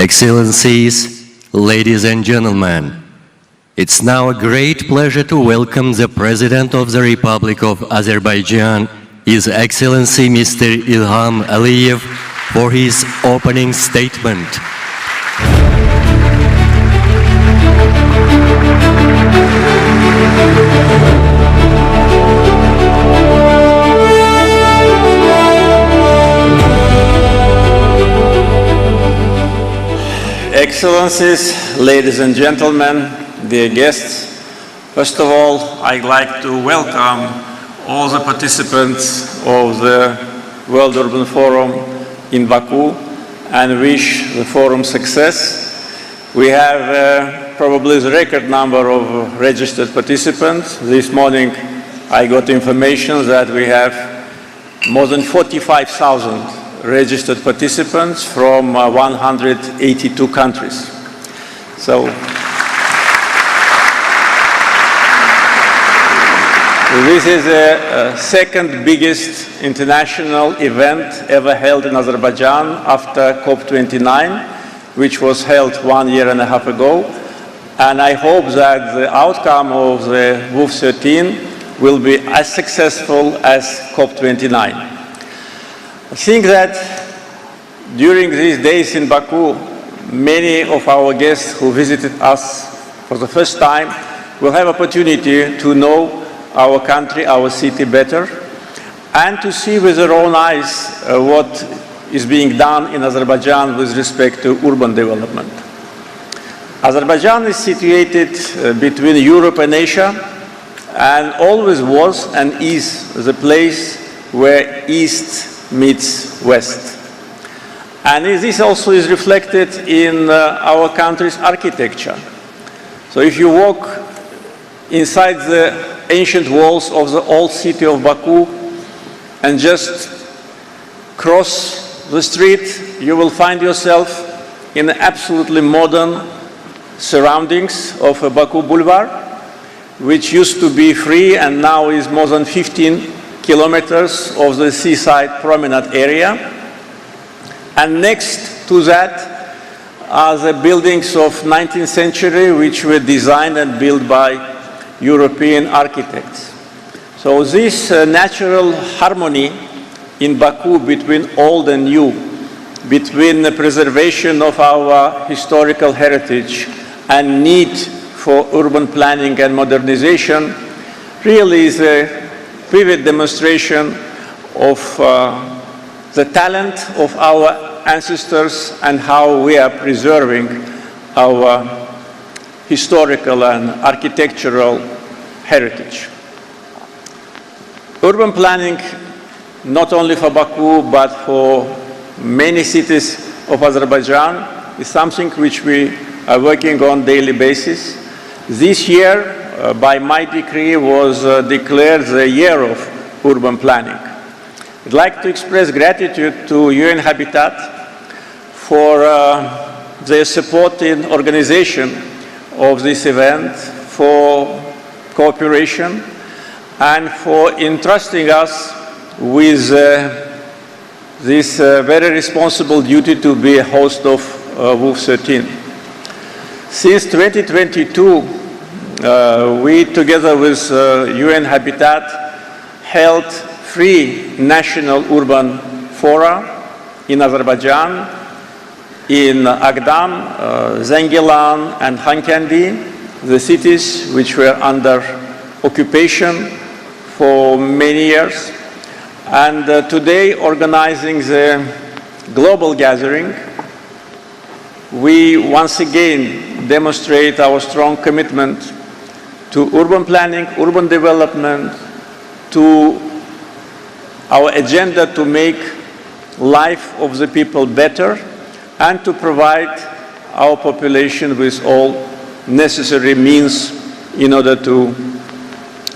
Excellencies, ladies and gentlemen, it's now a great pleasure to welcome the President of the Republic of Azerbaijan, His Excellency Mr. İlham Aliyev, for his opening statement. Excellencies, ladies and gentlemen, dear guests, first of all, I'd like to welcome all the participants of the World Urban Forum in Baku and wish the forum success. We have probably the record number of registered participants. This morning I got information that we have more than 45,000 registered participants from 182 countries. So this is the second biggest international event ever held in Azerbaijan after COP29, which was held 1.5 years ago. And I hope that the outcome of the WUF 13 will be as successful as COP29. I think that during these days in Baku, many of our guests who visited us for the first time will have opportunity to know our country, our city better, and to see with their own eyes what is being done in Azerbaijan with respect to urban development. Azerbaijan is situated between Europe and Asia, and always was and is the place where East meets West. And this also is reflected in our country's architecture. So if you walk inside the ancient walls of the old city of Baku and just cross the street, you will find yourself in absolutely modern surroundings of Baku Boulevard, which used to be free and now is more than 15 kilometers of the seaside promenade area. And next to that are the buildings of 19th century, which were designed and built by European architects. So this natural harmony in Baku between old and new, between the preservation of our historical heritage and need for urban planning and modernization, really is a vivid demonstration of the talent of our ancestors and how we are preserving our historical and architectural heritage. Urban planning, not only for Baku but for many cities of Azerbaijan, is something which we are working on daily basis. This year, by my decree, was declared the year of urban planning. I'd like to express gratitude to UN Habitat for their support in organization of this event, for cooperation, and for entrusting us with this very responsible duty to be a host of WUF 13. Since 2022, we, together with UN Habitat, held 3 national urban fora in Azerbaijan, in Agdam, Zengilan, and Khankendi, the cities which were under occupation for many years. And today, organizing the global gathering, we once again demonstrate our strong commitment to urban planning, urban development, to our agenda to make life of the people better and to provide our population with all necessary means in order to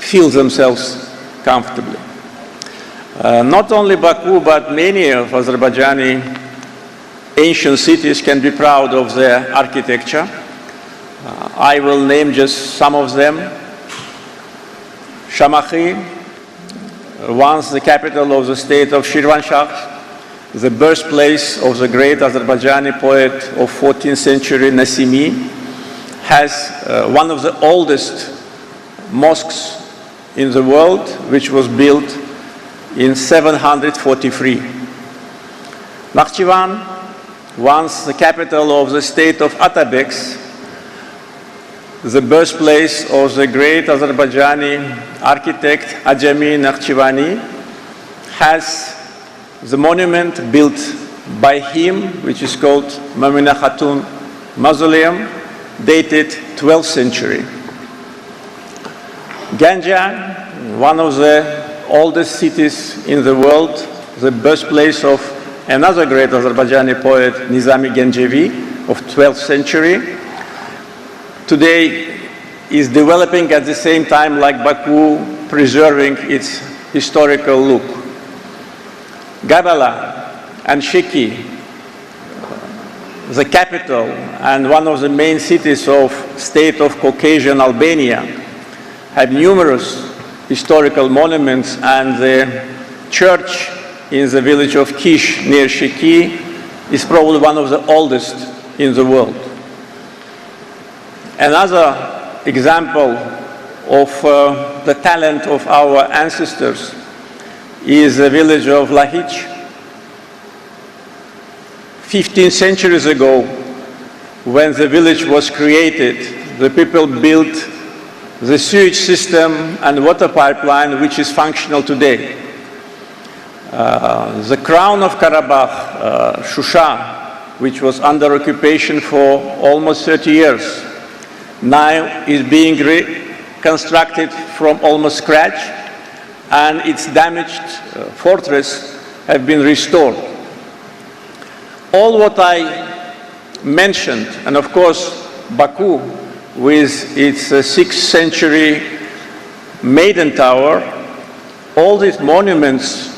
feel themselves comfortably. Not only Baku, but many of Azerbaijani ancient cities can be proud of their architecture. I will name just some of them. Shamakhi, once the capital of the state of Shirvanshah, the birthplace of the great Azerbaijani poet of 14th century, Nasimi, has one of the oldest mosques in the world, which was built in 743. Nakhchivan, once the capital of the state of Atabeks, the birthplace of the great Azerbaijani architect Ajami Nakhchivani, has the monument built by him, which is called Mamina Khatun Mausoleum, dated 12th century. Ganja, one of the oldest cities in the world, the birthplace of another great Azerbaijani poet, Nizami Gencevi, of 12th century, today is developing at the same time like Baku, preserving its historical look. Gabala and Shiki, the capital and one of the main cities of state of Caucasian Albania, have numerous historical monuments, and the church in the village of Kish near Shiki is probably one of the oldest in the world. Another example of the talent of our ancestors is the village of Lahij. 15 centuries ago, when the village was created, the people built the sewage system and water pipeline, which is functional today. The crown of Karabakh, Shusha, which was under occupation for almost 30 years, now is being reconstructed from almost scratch, and its damaged fortress have been restored. All what I mentioned, and of course Baku with its 6th century maiden tower, all these monuments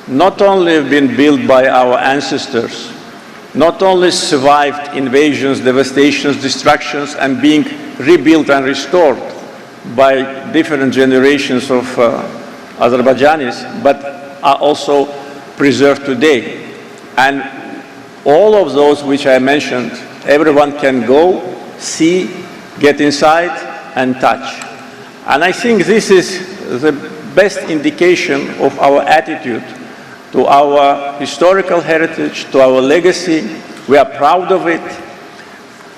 not only have been built by our ancestors, not only survived invasions, devastations, destructions, and being rebuilt and restored by different generations of Azerbaijanis, but are also preserved today. And all of those which I mentioned, everyone can go, see, get inside, and touch. And I think this is the best indication of our attitude to our historical heritage, to our legacy. We are proud of it,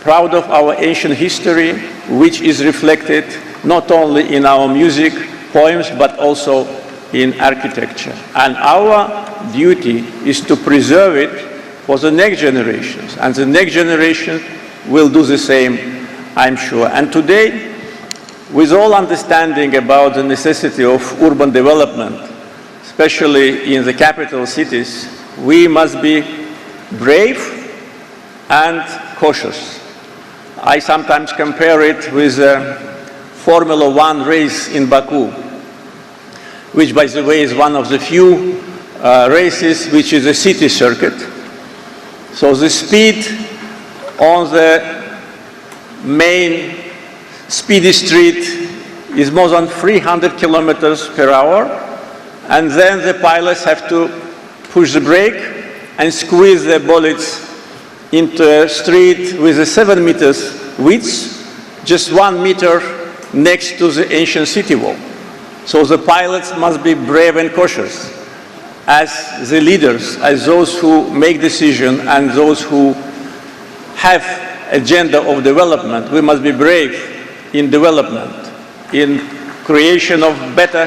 proud of our ancient history, which is reflected not only in our music, poems, but also in architecture. And our duty is to preserve it for the next generations. And the next generation will do the same, I'm sure. And today, with all understanding about the necessity of urban development, especially in the capital cities, we must be brave and cautious. I sometimes compare it with a Formula One race in Baku, which, by the way, is one of the few races which is a city circuit. So the speed on the main speedy street is more than 300 kilometers per hour, and then the pilots have to push the brake and squeeze the bullets into a street with a 7 meters width, just 1 meter next to the ancient city wall. So the pilots must be brave and cautious as the leaders, as those who make decisions and those who have agenda of development. We must be brave in development, in creation of better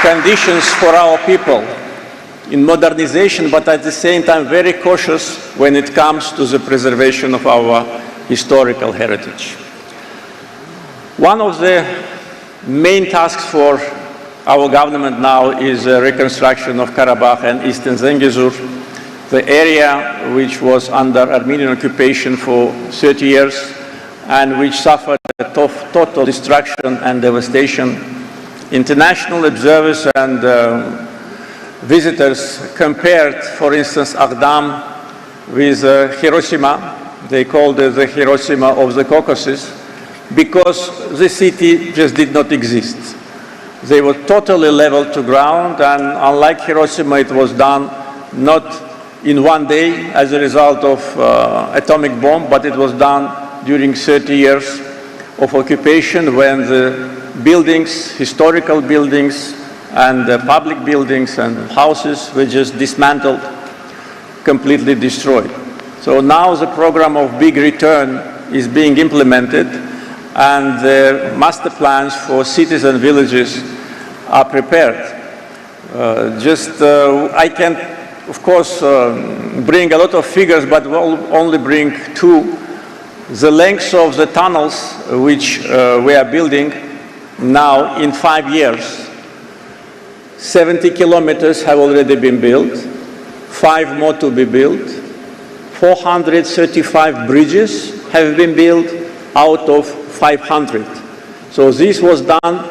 conditions for our people, in modernization, but at the same time very cautious when it comes to the preservation of our historical heritage. One of the main tasks for our government now is the reconstruction of Karabakh and Eastern Zengezur, the area which was under Armenian occupation for 30 years and which suffered a total destruction and devastation. International observers and visitors compared, for instance, Aghdam with Hiroshima. They called it the Hiroshima of the Caucasus because the city just did not exist. They were totally leveled to ground, and unlike Hiroshima, it was done not in one day as a result of atomic bomb, but it was done during 30 years of occupation when the buildings, historical buildings, and public buildings and houses were just dismantled, completely destroyed. So now the program of big return is being implemented, and the master plans for cities and villages are prepared. I can, of course, bring a lot of figures, but we'll only bring two. The length of the tunnels which we are building now in 5 years. 70 kilometers have already been built, 5 more to be built, 435 bridges have been built out of 500. So this was done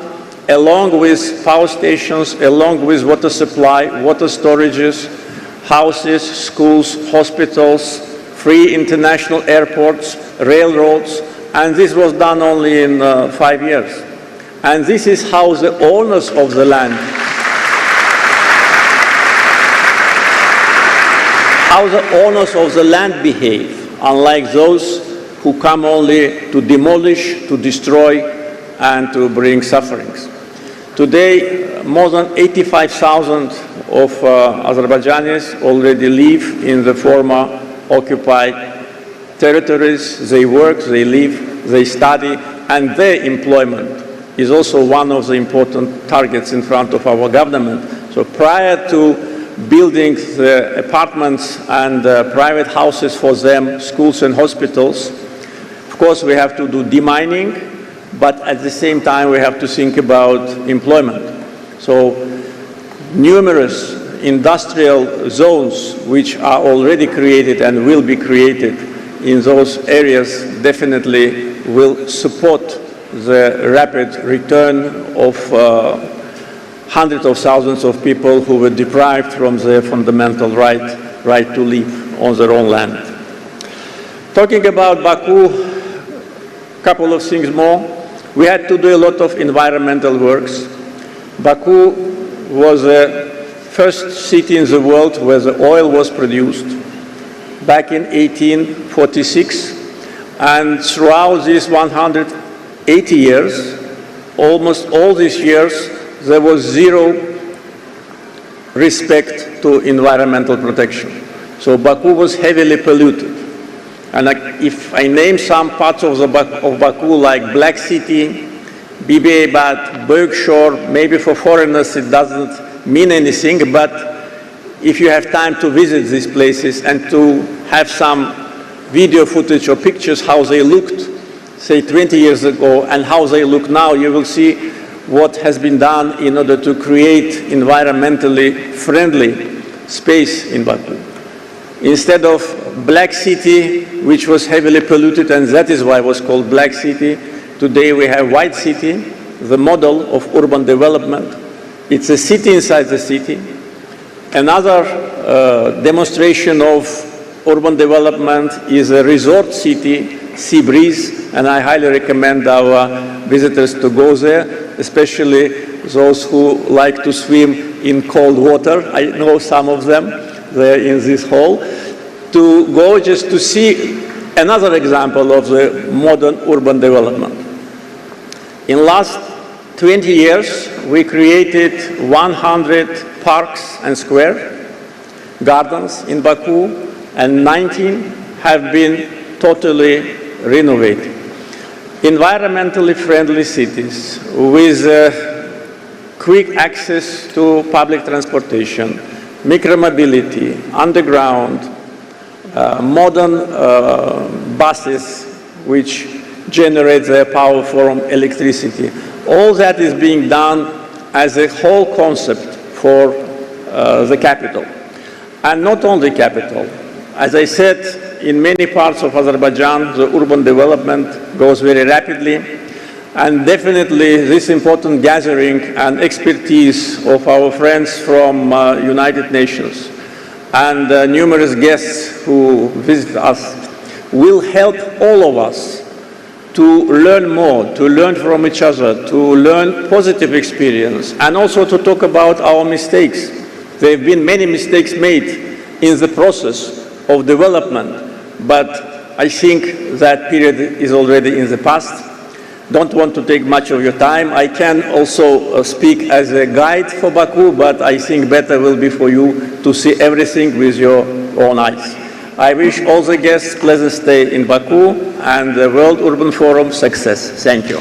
along with power stations, along with water supply, water storages, houses, schools, hospitals, free international airports, railroads, and this was done only in 5 years. And this is how the owners of the land, behave, unlike those who come only to demolish, to destroy, and to bring sufferings. Today, more than 85,000 of Azerbaijanis already live in the former occupied territories. They work, they live, they study, and their employment is also one of the important targets in front of our government. So prior to building the apartments and private houses for them, schools and hospitals, of course we have to do demining, but at the same time we have to think about employment. So numerous industrial zones which are already created and will be created in those areas definitely will support the rapid return of hundreds of thousands of people who were deprived from their fundamental right to live on their own land. Talking about Baku, a couple of things more. We had to do a lot of environmental works. Baku was the first city in the world where the oil was produced back in 1846, and throughout these 180 years, almost all these years, there was zero respect to environmental protection. So Baku was heavily polluted. And if I name some parts of Baku, like Black City, Bibiabad, Berkshire, maybe for foreigners it doesn't mean anything, but if you have time to visit these places and to have some video footage or pictures how they looked, say 20 years ago, and how they look now, you will see what has been done in order to create environmentally friendly space in Baku. Instead of Black City, which was heavily polluted, and that is why it was called Black City, today we have White City, the model of urban development. It's a city inside the city. Another demonstration of urban development is a resort city, Sea Breeze, and I highly recommend our visitors to go there, especially those who like to swim in cold water. I know some of them there in this hall, to go just to see another example of the modern urban development. In last 20 years, we created 100 parks and square gardens in Baku, and 19 have been totally renovated. Environmentally friendly cities with quick access to public transportation, micromobility, underground, modern buses which generate their power from electricity. All that is being done as a whole concept for the capital. And not only capital. As I said, in many parts of Azerbaijan, the urban development goes very rapidly, and definitely this important gathering and expertise of our friends from United Nations and numerous guests who visit us will help all of us to learn more, to learn from each other, to learn positive experience, and also to talk about our mistakes. There have been many mistakes made in the process of development, but I think that period is already in the past. Don't want to take much of your time. I can also speak as a guide for Baku, but I think better will be for you to see everything with your own eyes. I wish all the guests pleasant stay in Baku and the World Urban Forum success. Thank you.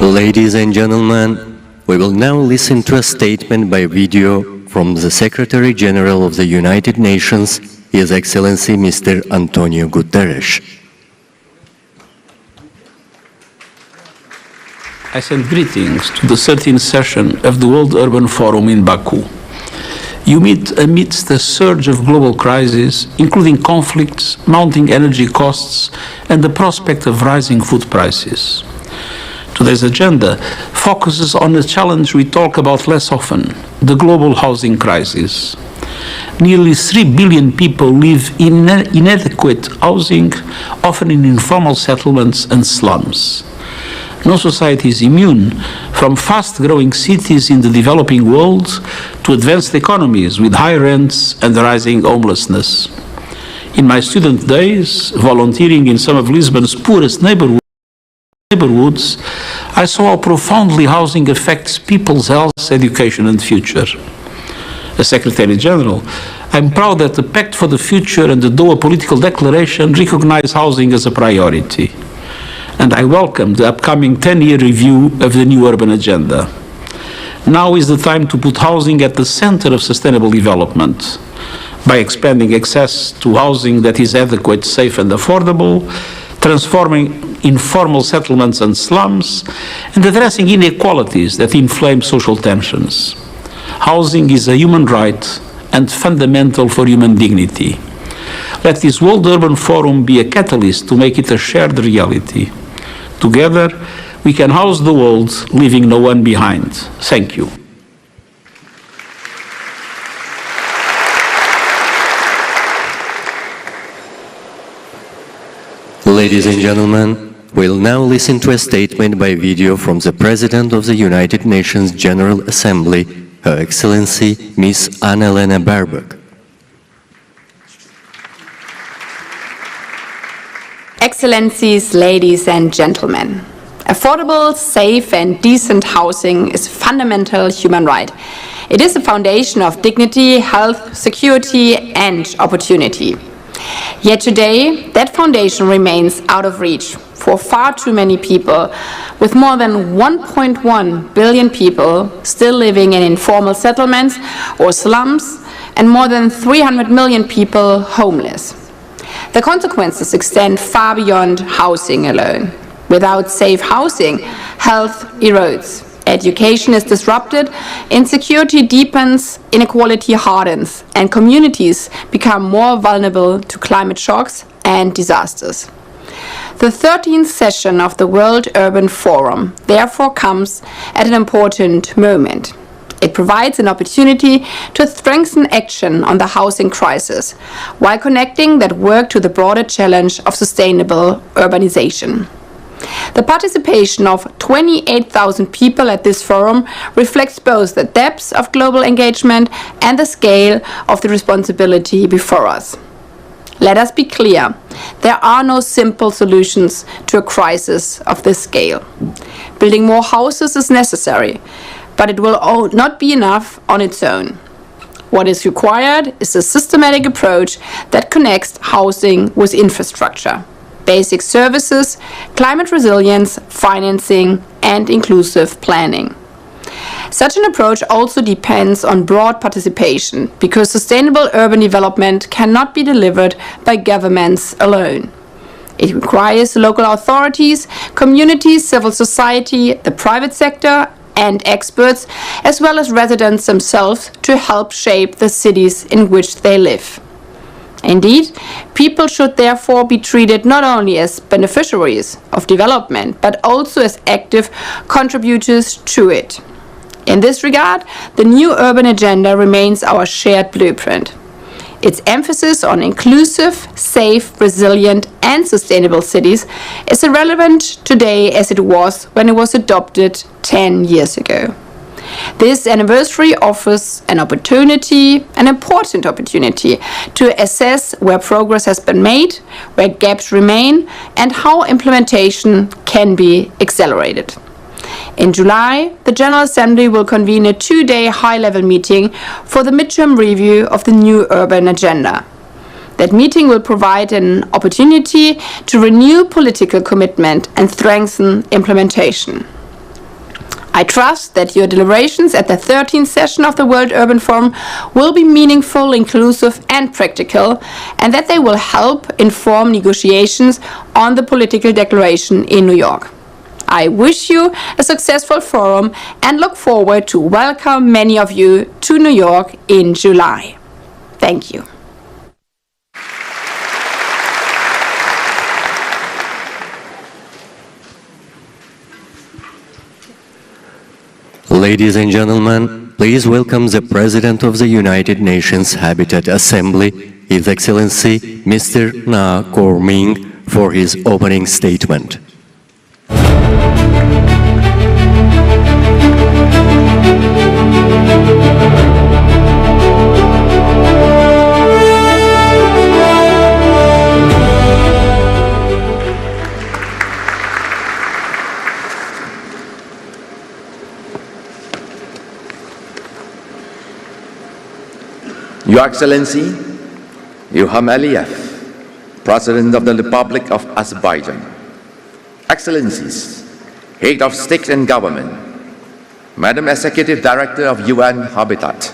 Ladies and gentlemen, we will now listen to a statement by video from the Secretary General of the United Nations, His Excellency Mr. Antonio Guterres. I send greetings to the 13th session of the World Urban Forum in Baku. You meet amidst a surge of global crises, including conflicts, mounting energy costs, and the prospect of rising food prices. Today's agenda focuses on a challenge we talk about less often, the global housing crisis. Nearly 3 billion people live in inadequate housing, often in informal settlements and slums. No society is immune, from fast-growing cities in the developing world to advanced economies with high rents and rising homelessness. In my student days, volunteering in some of Lisbon's poorest neighborhoods, I saw how profoundly housing affects people's health, education and future. As Secretary General, I'm proud that the Pact for the Future and the Doha Political Declaration recognize housing as a priority. And I welcome the upcoming 10-year review of the new urban agenda. Now is the time to put housing at the center of sustainable development by expanding access to housing that is adequate, safe and affordable, transforming informal settlements and slums, and addressing inequalities that inflame social tensions. Housing is a human right and fundamental for human dignity. Let this World Urban Forum be a catalyst to make it a shared reality. Together, we can house the world, leaving no one behind. Thank you. Ladies and gentlemen, we'll now listen to a statement by video from the President of the United Nations General Assembly, Her Excellency Ms. Anna-Lena Baerbock. Excellencies, ladies and gentlemen, affordable, safe and decent housing is a fundamental human right. It is the foundation of dignity, health, security and opportunity. Yet today, that foundation remains out of reach for far too many people, with more than 1.1 billion people still living in informal settlements or slums, and more than 300 million people homeless. The consequences extend far beyond housing alone. Without safe housing, health erodes. Education is disrupted, insecurity deepens, inequality hardens, and communities become more vulnerable to climate shocks and disasters. The 13th session of the World Urban Forum therefore comes at an important moment. It provides an opportunity to strengthen action on the housing crisis, while connecting that work to the broader challenge of sustainable urbanization. The participation of 28,000 people at this forum reflects both the depth of global engagement and the scale of the responsibility before us. Let us be clear, there are no simple solutions to a crisis of this scale. Building more houses is necessary, but it will not be enough on its own. What is required is a systematic approach that connects housing with infrastructure, basic services, climate resilience, financing, and inclusive planning. Such an approach also depends on broad participation, because sustainable urban development cannot be delivered by governments alone. It requires local authorities, communities, civil society, the private sector, and experts, as well as residents themselves, to help shape the cities in which they live. Indeed, people should therefore be treated not only as beneficiaries of development, but also as active contributors to it. In this regard, the new urban agenda remains our shared blueprint. Its emphasis on inclusive, safe, resilient, and sustainable cities is as relevant today as it was when it was adopted 10 years ago. This anniversary offers an important opportunity, to assess where progress has been made, where gaps remain, and how implementation can be accelerated. In July, the General Assembly will convene a two-day high-level meeting for the midterm review of the new urban agenda. That meeting will provide an opportunity to renew political commitment and strengthen implementation. I trust that your deliberations at the 13th session of the World Urban Forum will be meaningful, inclusive, and practical, and that they will help inform negotiations on the political declaration in New York. I wish you a successful forum and look forward to welcome many of you to New York in July. Thank you. Ladies and gentlemen, please welcome the President of the United Nations Habitat Assembly, His Excellency Mr. Na Kor-ming, for his opening statement. Your Excellency, Ilham Aliyev, President of the Republic of Azerbaijan, Excellencies, Head of State and Government, Madam Executive Director of UN Habitat,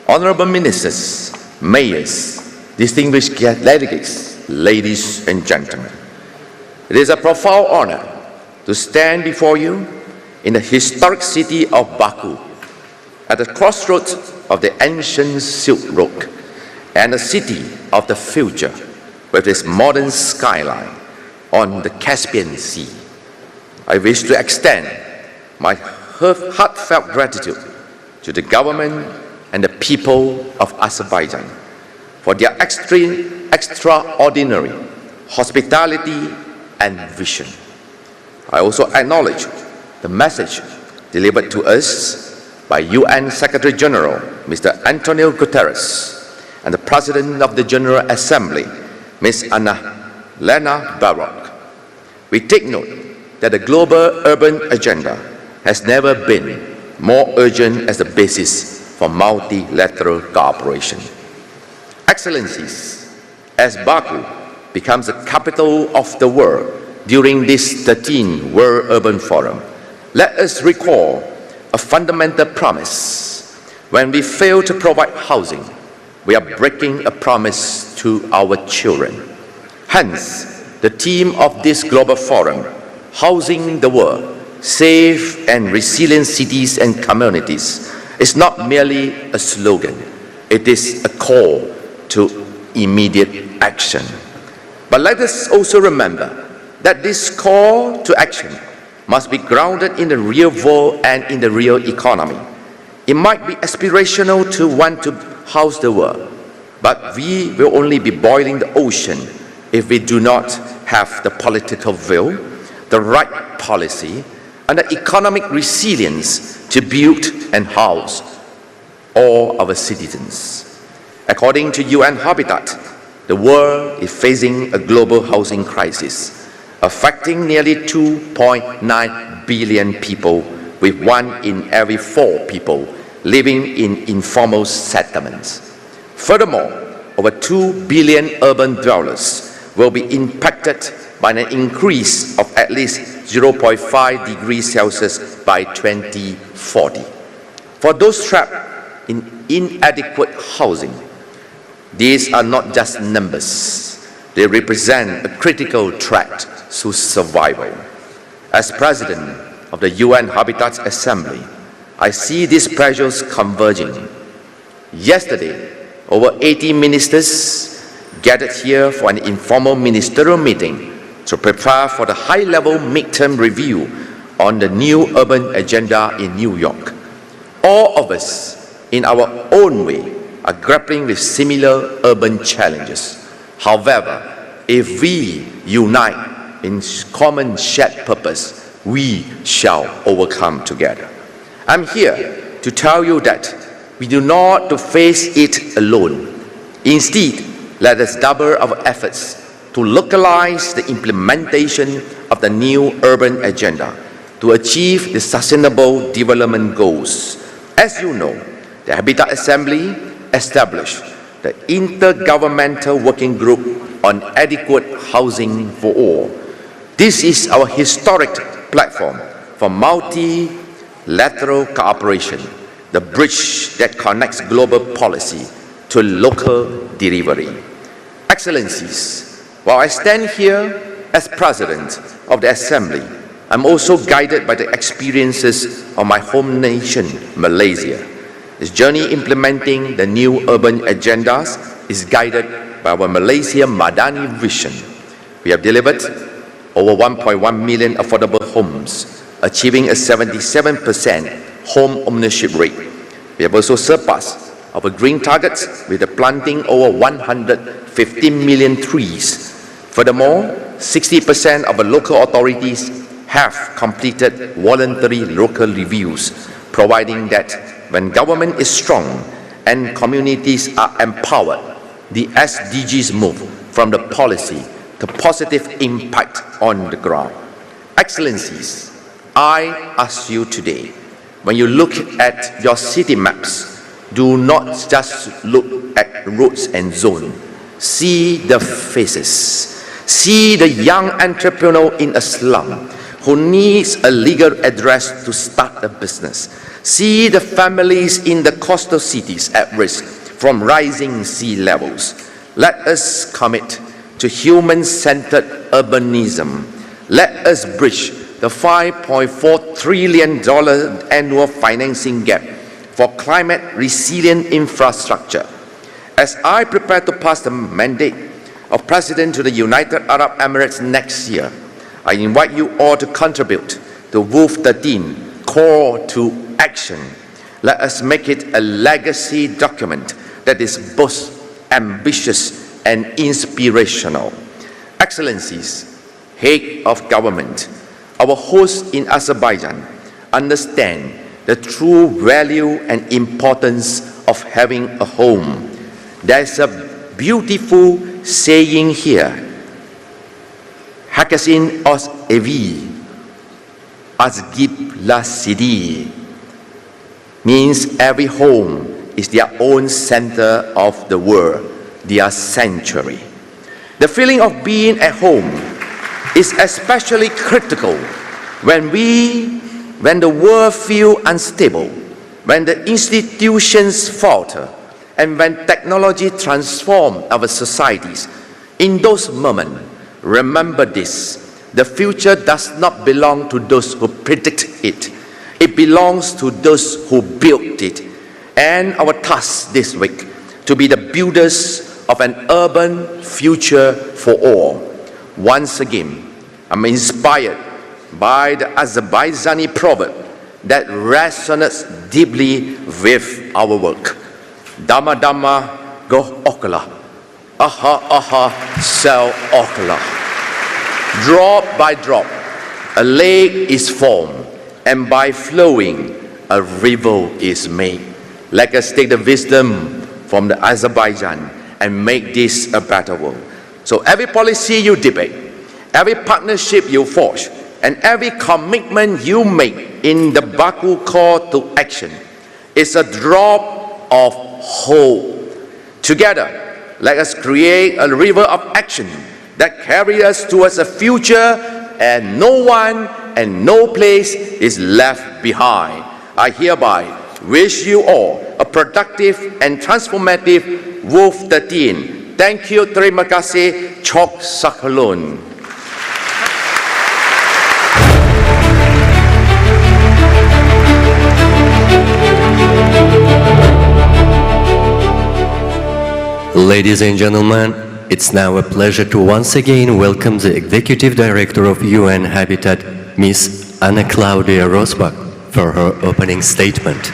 Honorable Ministers, Mayors, distinguished delegates, ladies and gentlemen. It is a profound honor to stand before you in the historic city of Baku, at the crossroads of the ancient Silk Road and the city of the future with its modern skyline on the Caspian Sea. I wish to extend my heartfelt gratitude to the government and the people of Azerbaijan for their extraordinary hospitality and vision. I also acknowledge the message delivered to us by UN Secretary General Mr. Antonio Guterres and the President of the General Assembly, Ms. Lena Baroque. We take note that the global urban agenda has never been more urgent as the basis for multilateral cooperation. Excellencies, as Baku becomes the capital of the world during this 13th World Urban Forum, let us recall a fundamental promise. When we fail to provide housing, we are breaking a promise to our children. Hence, the theme of this global forum, Housing the World, Safe and Resilient Cities and Communities, is not merely a slogan. It is a call to immediate action. But let us also remember that this call to action must be grounded in the real world and in the real economy. It might be aspirational to want to house the world, but we will only be boiling the ocean if we do not have the political will, the right policy, and the economic resilience to build and house all our citizens. According to UN Habitat, the world is facing a global housing crisis, affecting nearly 2.9 billion people, with 1 in every 4 people living in informal settlements. Furthermore, over 2 billion urban dwellers will be impacted by an increase of at least 0.5 degrees Celsius by 2040. For those trapped in inadequate housing, these are not just numbers. They represent a critical threat to survival. As President of the UN Habitat Assembly, I see these pressures converging. Yesterday, over 80 ministers gathered here for an informal ministerial meeting to prepare for the high-level midterm review on the new urban agenda in New York. All of us, in our own way, are grappling with similar urban challenges. However, if we unite in common shared purpose, we shall overcome together. I'm here to tell you that we do not to face it alone. Instead, let us double our efforts to localize the implementation of the new urban agenda to achieve the Sustainable Development Goals. As you know, the Habitat Assembly established the Intergovernmental Working Group on Adequate Housing for All. This is our historic platform for multilateral cooperation, the bridge that connects global policy to local delivery. Excellencies, while I stand here as President of the Assembly, I'm also guided by the experiences of my home nation, Malaysia. This journey implementing the new urban agendas is guided by our Malaysia Madani vision. We have delivered over 1.1 million affordable homes, achieving a 77% home ownership rate. We have also surpassed our green targets with the planting over 115 million trees. Furthermore, 60% of the local authorities have completed voluntary local reviews, providing that when government is strong and communities are empowered, the SDGs move from the policy to positive impact on the ground. Excellencies, I ask you today, when you look at your city maps, do not just look at roads and zones. See the faces. See the young entrepreneur in a slum who needs a legal address to start a business. See the families in the coastal cities at risk from rising sea levels. Let us commit to human-centered urbanism. Let us bridge the $5.4 trillion annual financing gap for climate-resilient infrastructure. As I prepare to pass the mandate of President to the United Arab Emirates next year, I invite you all to contribute to WOOF 13 Call to Action. Let us make it a legacy document that is both ambitious and inspirational. Excellencies, head of government, our hosts in Azerbaijan understand the true value and importance of having a home. There's a beautiful saying here, Hakasin os evi, azgib la sidi, means every home is their own center of the world, their sanctuary. The feeling of being at home is especially critical when the world feels unstable, when the institutions falter, and when technology transforms our societies. In those moments, remember this: the future does not belong to those who predict it. It belongs to those who built it. And our task this week to be the builders of an urban future for all. Once again, I'm inspired by the Azerbaijani proverb that resonates deeply with our work. Dama dama go okla, aha aha sell okla. Drop by drop, a lake is formed, and by flowing, a river is made. Let us take the wisdom from the Azerbaijan and make this a better world. So every policy you debate, every partnership you forge, and every commitment you make in the Baku call to action is a drop of hope. Together, let us create a river of action that carries us towards a future and no one and no place is left behind. I hereby wish you all a productive and transformative WOOF 13. Thank you, terima kasih, Chok Sakalun. Ladies and gentlemen, it's now a pleasure to once again welcome the Executive Director of UN Habitat, Ms. Anna Claudia Rosbach, for her opening statement.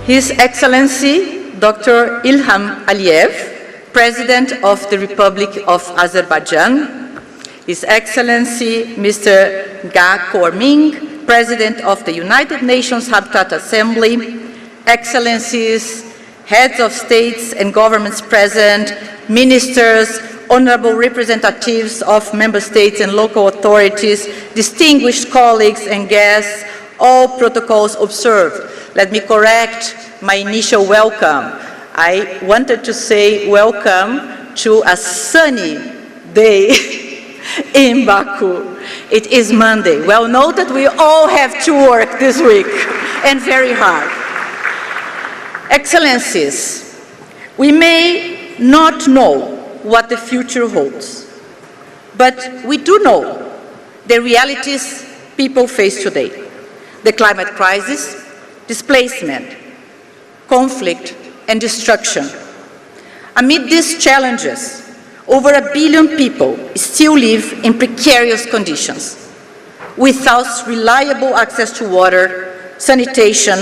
His Excellency Dr. Ilham Aliyev, President of the Republic of Azerbaijan, His Excellency Mr. Ga Korming, President of the United Nations Habitat Assembly, Excellencies, Heads of States and Governments present, Ministers, Honorable Representatives of Member States and local authorities, distinguished colleagues and guests, all protocols observed. Let me correct my initial welcome. I wanted to say welcome to a sunny day in Baku. It is Monday. Well, note that we all have to work this week, and very hard. Excellencies, we may not know what the future holds, but we do know the realities people face today: the climate crisis, displacement, conflict, and destruction. Amid these challenges, over 1 billion people still live in precarious conditions, without reliable access to water, sanitation,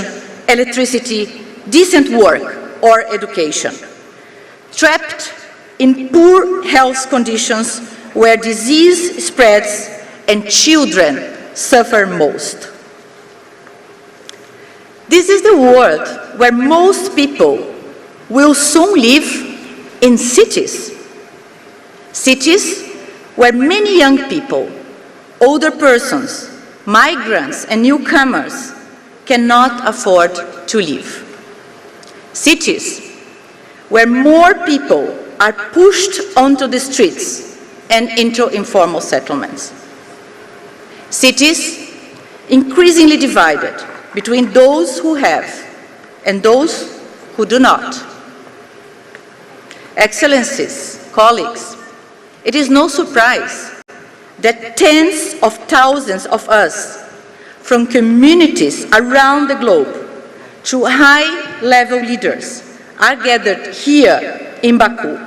electricity, decent work, or education. Trapped in poor health conditions where disease spreads and children suffer most. This is the world where most people will soon live in cities. Cities where many young people, older persons, migrants, and newcomers cannot afford to live. Cities where more people are pushed onto the streets and into informal settlements. Cities increasingly divided between those who have and those who do not. Excellencies, colleagues, it is no surprise that tens of thousands of us from communities around the globe to high-level leaders are gathered here in Baku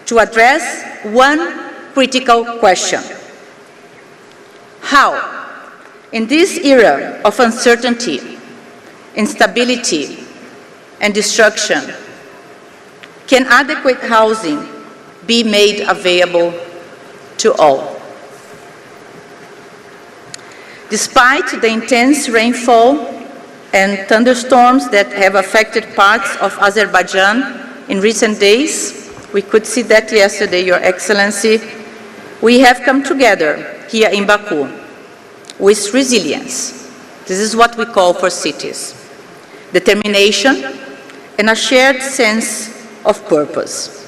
to address one critical question: how, in this era of uncertainty, instability, and destruction, can adequate housing be made available to all? Despite the intense rainfall and thunderstorms that have affected parts of Azerbaijan in recent days, we could see that yesterday, Your Excellency, we have come together here in Baku with resilience. This is what we call for cities: determination and a shared sense of purpose.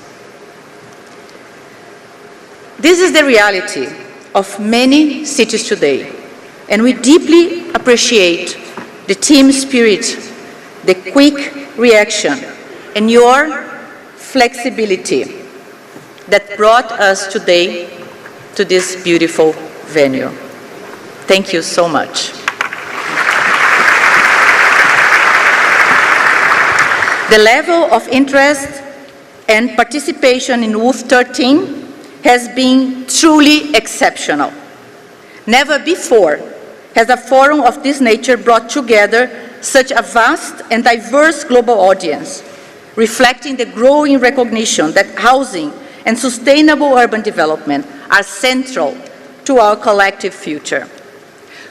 This is the reality of many cities today, and we deeply appreciate the team spirit, the quick reaction, and your flexibility that brought us today to this beautiful venue. Thank you so much. The level of interest and participation in WOOF 13 has been truly exceptional. Never before has a forum of this nature brought together such a vast and diverse global audience, reflecting the growing recognition that housing and sustainable urban development are central to our collective future.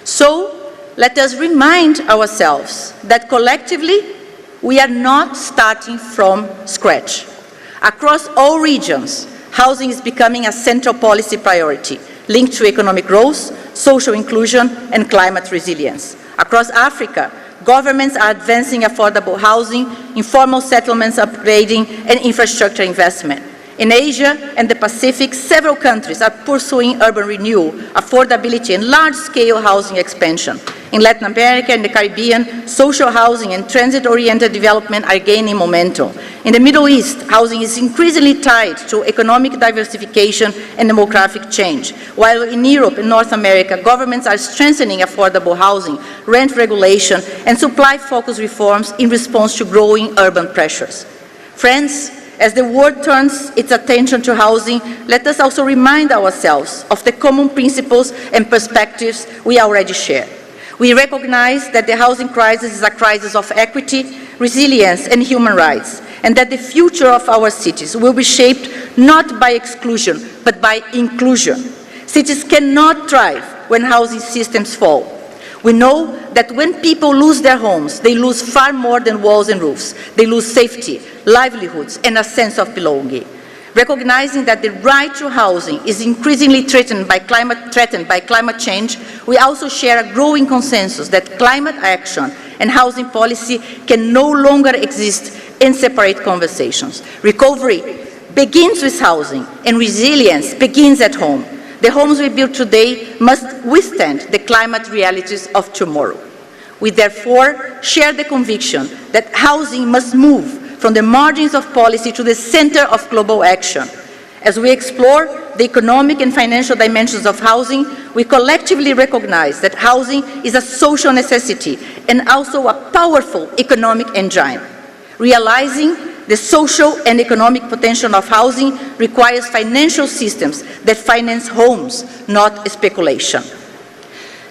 So, let us remind ourselves that collectively, we are not starting from scratch. Across all regions, housing is becoming a central policy priority, linked to economic growth, social inclusion, and climate resilience. Across Africa, governments are advancing affordable housing, informal settlements upgrading, and infrastructure investment. In Asia and the Pacific, several countries are pursuing urban renewal, affordability, and large-scale housing expansion. In Latin America and the Caribbean, social housing and transit-oriented development are gaining momentum. In the Middle East, housing is increasingly tied to economic diversification and demographic change, while in Europe and North America, governments are strengthening affordable housing, rent regulation, and supply-focused reforms in response to growing urban pressures. Friends, as the world turns its attention to housing, let us also remind ourselves of the common principles and perspectives we already share. We recognize that the housing crisis is a crisis of equity, resilience, and human rights, and that the future of our cities will be shaped not by exclusion, but by inclusion. Cities cannot thrive when housing systems fall. We know that when people lose their homes, they lose far more than walls and roofs. They lose safety, livelihoods, and a sense of belonging. Recognizing that the right to housing is increasingly threatened by climate change, we also share a growing consensus that climate action and housing policy can no longer exist in separate conversations. Recovery begins with housing, and resilience begins at home. The homes we build today must withstand the climate realities of tomorrow. We therefore share the conviction that housing must move from the margins of policy to the center of global action. As we explore the economic and financial dimensions of housing, we collectively recognize that housing is a social necessity and also a powerful economic engine. Realizing the social and economic potential of housing requires financial systems that finance homes, not speculation.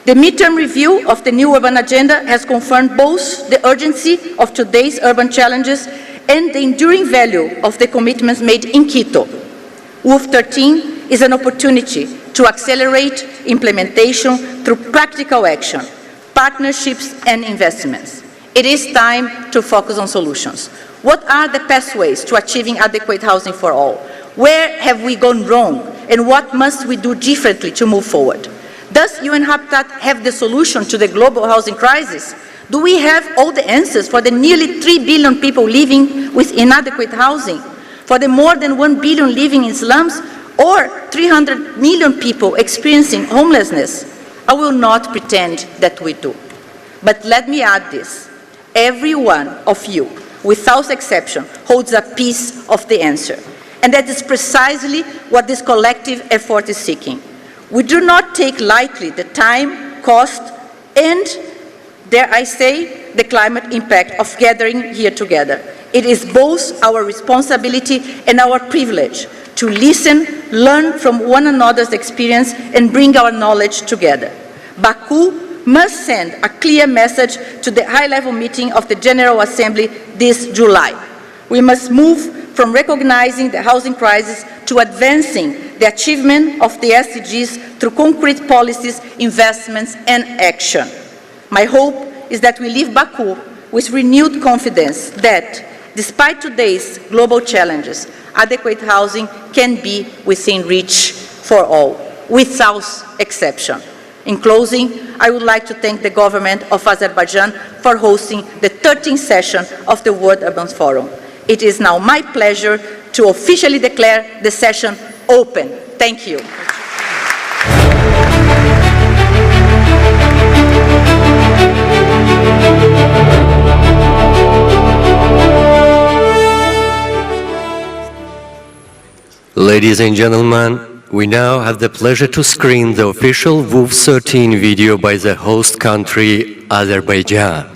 The midterm review of the new urban agenda has confirmed both the urgency of today's urban challenges and the enduring value of the commitments made in Quito. WUF 13 is an opportunity to accelerate implementation through practical action, partnerships, and investments. It is time to focus on solutions. What are the pathways to achieving adequate housing for all? Where have we gone wrong, and what must we do differently to move forward? Does UN Habitat have the solution to the global housing crisis? Do we have all the answers for the nearly 3 billion people living with inadequate housing? For the more than 1 billion living in slums? Or 300 million people experiencing homelessness? I will not pretend that we do. But let me add this. Every one of you, without exception, holds a piece of the answer. And that is precisely what this collective effort is seeking. We do not take lightly the time, cost, and, dare I say, the climate impact of gathering here together. It is both our responsibility and our privilege to listen, learn from one another's experience, and bring our knowledge together. Baku must send a clear message to the high-level meeting of the General Assembly this July. We must move from recognizing the housing crisis to advancing the achievement of the SDGs through concrete policies, investments, and action. My hope is that we leave Baku with renewed confidence that, despite today's global challenges, adequate housing can be within reach for all, without exception. In closing, I would like to thank the government of Azerbaijan for hosting the 13th session of the World Urban Forum. It is now my pleasure to officially declare the session open. Thank you. Ladies and gentlemen, we now have the pleasure to screen the official WUF 13 video by the host country, Azerbaijan.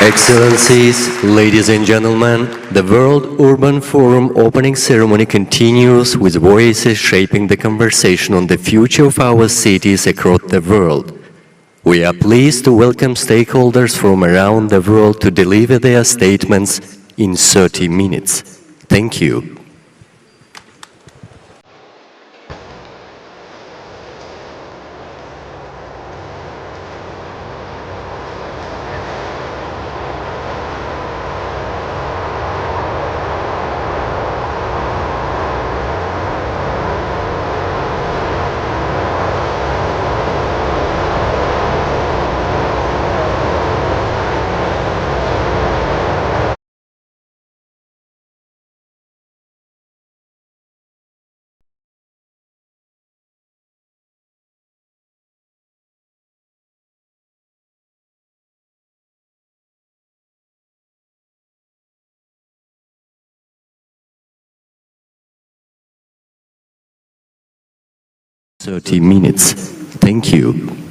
Excellencies, ladies and gentlemen, the World Urban Forum opening ceremony continues with voices shaping the conversation on the future of our cities across the world. We are pleased to welcome stakeholders from around the world to deliver their statements in 30 minutes. Thank you. 30 minutes. Thank you.